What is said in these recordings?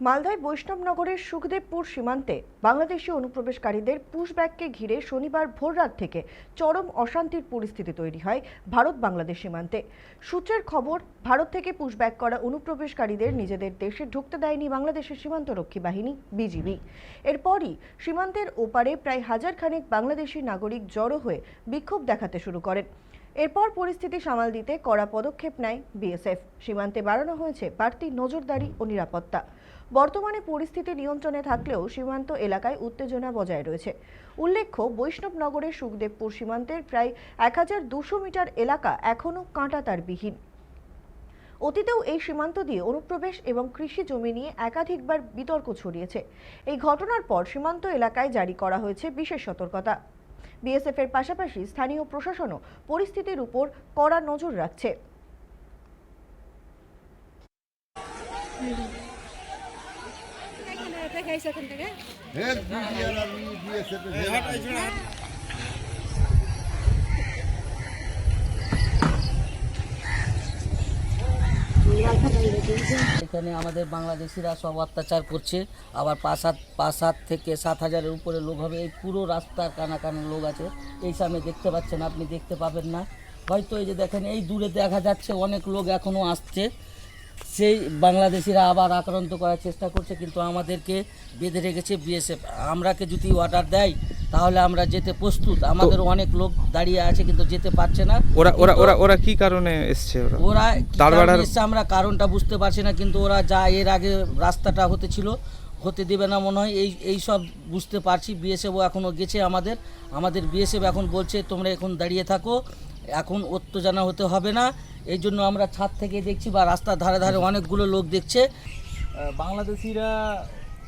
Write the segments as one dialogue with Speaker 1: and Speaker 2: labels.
Speaker 1: মালদায় বৈষ্ণবনগরের সুখদেবপুর সীমান্তে বাংলাদেশি অনুপ্রবেশকারীদের পুশব্যাককে ঘিরে শনিবার ভোররাত থেকে চরম অশান্তির পরিস্থিতি তৈরি হয় ভারত বাংলাদেশ সীমান্তে। সূত্রের খবর, ভারত থেকে পুশব্যাক করা অনুপ্রবেশকারীদের নিজেদের দেশে ঢুকতে দেয়নি বাংলাদেশের সীমান্তরক্ষী বাহিনী বিজিবি। এরপরই সীমান্তের ওপারে প্রায় হাজারখানেক বাংলাদেশি নাগরিক জড়ো হয়ে বিক্ষোভ দেখাতে শুরু করেন। এরপর পরিস্থিতি সামাল দিতে কড়া পদক্ষেপ নেয় বিএসএফ। সীমান্তে বাড়ানো হয়েছে বাড়তি নজরদারি ও নিরাপত্তা। বর্তমানে পরিস্থিতি নিয়ন্ত্রণে থাকলেও সীমান্ত এলাকায় উত্তেজনা বজায় রয়েছে। উল্লেখ্য, বৈষ্ণবনগরের সুখদেবপুর সীমান্তের প্রায় 1200 মিটার এলাকা এখনও কাঁটাতারবিহীন। অতীতেও এই সীমান্ত দিয়ে অনুপ্রবেশ এবং কৃষি জমি নিয়ে একাধিকবার বিতর্ক ছড়িয়েছে। এই ঘটনার পর সীমান্ত এলাকায় জারি করা হয়েছে বিশেষ সতর্কতা। বিএসএফ এর পাশাপাশি স্থানীয় প্রশাসনও পরিস্থিতির উপর কড়া নজর রাখছে।
Speaker 2: এখানে আমাদের বাংলাদেশিরা সব অত্যাচার করছে, আবার 5,000 থেকে 7,000-এর উপরে লোক হবে। এই পুরো রাস্তার কানা লোক আছে। এই সামনে দেখতে পাচ্ছেন, আপনি দেখতে পাবেন না হয়তো। এই যে দেখেন, এই দূরে দেখা যাচ্ছে অনেক লোক এখনও আসছে। সেই বাংলাদেশিরা আবার আক্রান্ত করার চেষ্টা করছে, কিন্তু আমাদেরকে বেঁধে রেখেছে বিএসএফ। আমরাকে যদি অর্ডার দেয় তাহলে আমরা যেতে প্রস্তুত। আমাদের অনেক লোক দাঁড়িয়ে আছে কিন্তু যেতে পারছে না।
Speaker 3: ওরা কি কারণে এসছে?
Speaker 2: ওরা এসছে আমরা কারণটা বুঝতে পারছি না, কিন্তু ওরা যা এর আগে রাস্তাটা হতে দেবে না মনে হয়, এই সব বুঝতে পারছি। বিএসএফও এখনও গেছে আমাদের বিএসএফ এখন বলছে তোমরা এখন দাঁড়িয়ে থাকো, এখন উত্তেজনা হতে হবে না। এই জন্য আমরা ছাদ থেকে দেখছি বা রাস্তার ধারে ধারে অনেকগুলো লোক দেখছে।
Speaker 4: বাংলাদেশিরা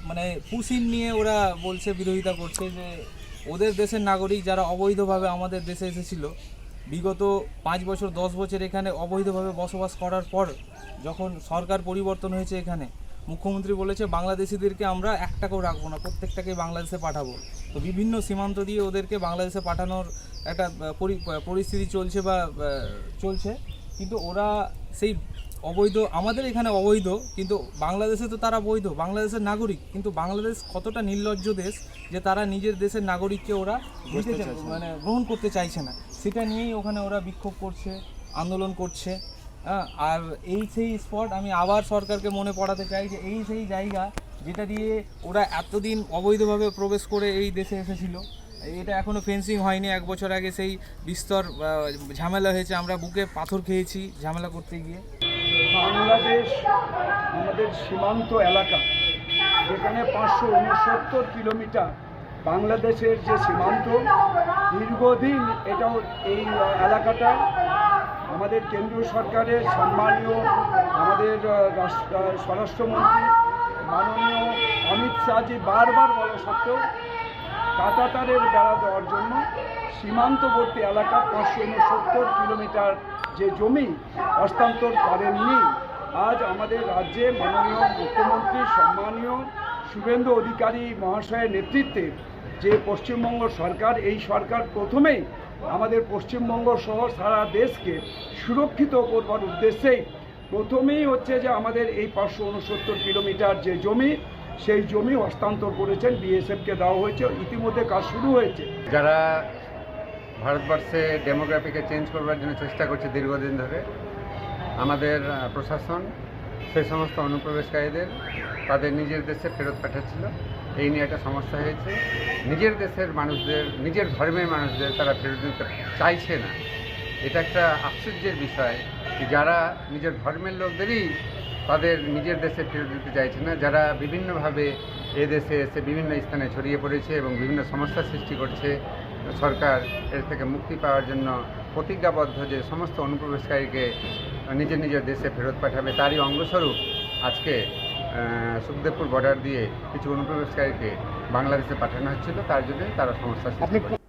Speaker 4: মানে পুশিন নিয়ে ওরা বলছে, বিরোধিতা করছে যে ওদের দেশের নাগরিক যারা অবৈধভাবে আমাদের দেশে এসেছিল, বিগত 5 বছর 10 বছর এখানে অবৈধভাবে বসবাস করার পর যখন সরকার পরিবর্তন হয়েছে, এখানে মুখ্যমন্ত্রী বলেছে বাংলাদেশিদেরকে আমরা একটাকেও রাখবো না, প্রত্যেকটাকে বাংলাদেশে পাঠাবো। তো বিভিন্ন সীমান্ত দিয়ে ওদেরকে বাংলাদেশে পাঠানোর একটা পরিস্থিতি চলছে। কিন্তু ওরা সেই অবৈধ, আমাদের এখানে অবৈধ, কিন্তু বাংলাদেশে তো তারা বৈধ, বাংলাদেশের নাগরিক। কিন্তু বাংলাদেশ কতটা নির্লজ্জ দেশ যে তারা নিজের দেশের নাগরিককে ওরা গ্রহণ করতে চাইছে না। সেটা নিয়েই ওখানে ওরা বিক্ষোভ করছে, আন্দোলন করছে। আর এই সেই স্পট, আমি আবার সরকারকে মনে পড়াতে চাই যে এই সেই জায়গা যেটা দিয়ে ওরা এতদিন অবৈধভাবে প্রবেশ করে এই দেশে এসেছিল। এটা এখনও ফেন্সিং হয়নি। 1 বছর আগে সেই বিস্তর ঝামেলা হয়েছে, আমরা বুকে পাথর খেয়েছি ঝামেলা করতে গিয়ে।
Speaker 5: বাংলাদেশ আমাদের সীমান্ত এলাকা, যেখানে 569 কিলোমিটার বাংলাদেশের যে সীমান্ত, দীর্ঘদিন এটাও এই এলাকাটা আমাদের কেন্দ্রীয় সরকারের সম্মানীয় আমাদের স্বরাষ্ট্রমন্ত্রী মাননীয় অমিত শাহজি বারবার বলা সত্ত্বেও কাঁটাতারের বেড়া দেওয়ার জন্য সীমান্তবর্তী এলাকার 569 কিলোমিটার যে জমি হস্তান্তর করেননি। আজ আমাদের রাজ্যে মাননীয় মুখ্যমন্ত্রী সম্মানীয় শুভেন্দু অধিকারী মহাশয়ের নেতৃত্বে যে পশ্চিমবঙ্গ সরকার, এই সরকার প্রথমেই আমাদের পশ্চিমবঙ্গ সহ সারা দেশকে সুরক্ষিত করবার উদ্দেশ্যেই প্রথমেই হচ্ছে যে আমাদের এই 569 কিলোমিটার যে জমি, সেই জমি হস্তান্তর করেছেন, বিএসএফকে দেওয়া হয়েছে। ইতিমধ্যে কাজ শুরু হয়েছে।
Speaker 6: যারা ভারতবর্ষে ডেমোগ্রাফিকে চেঞ্জ করবার জন্য চেষ্টা করছে দীর্ঘদিন ধরে, আমাদের প্রশাসন সেই সমস্ত অনুপ্রবেশকারীদের তাদের নিজের দেশে ফেরত পাঠাচ্ছিল। এই নিয়ে একটা সমস্যা হয়েছে। নিজের দেশের মানুষদের, নিজের ধর্মের মানুষদের তারা ফেরত দিতে চাইছে না। এটা একটা আশ্চর্যের বিষয় যে যারা নিজের ধর্মের লোকদেরই তাদের নিজের দেশে ফেরত দিতে চাইছে না, যারা বিভিন্নভাবে এদেশে এসে বিভিন্ন স্থানে ছড়িয়ে পড়েছে এবং বিভিন্ন সমস্যার সৃষ্টি করছে। সরকার এর থেকে মুক্তি পাওয়ার জন্য প্রতিজ্ঞাবদ্ধ যে সমস্ত অনুপ্রবেশকারীকে নিজের দেশে ফেরত পাঠাবে, তারই অঙ্গস্বরূপ আজকে সুখদেবপুর বর্ডার দিয়ে কিছু অনুপ্রবেশকারীকে বাংলাদেশে পাঠানো হচ্ছিল। তার জন্য তারা সমস্যার সৃষ্টি করছে।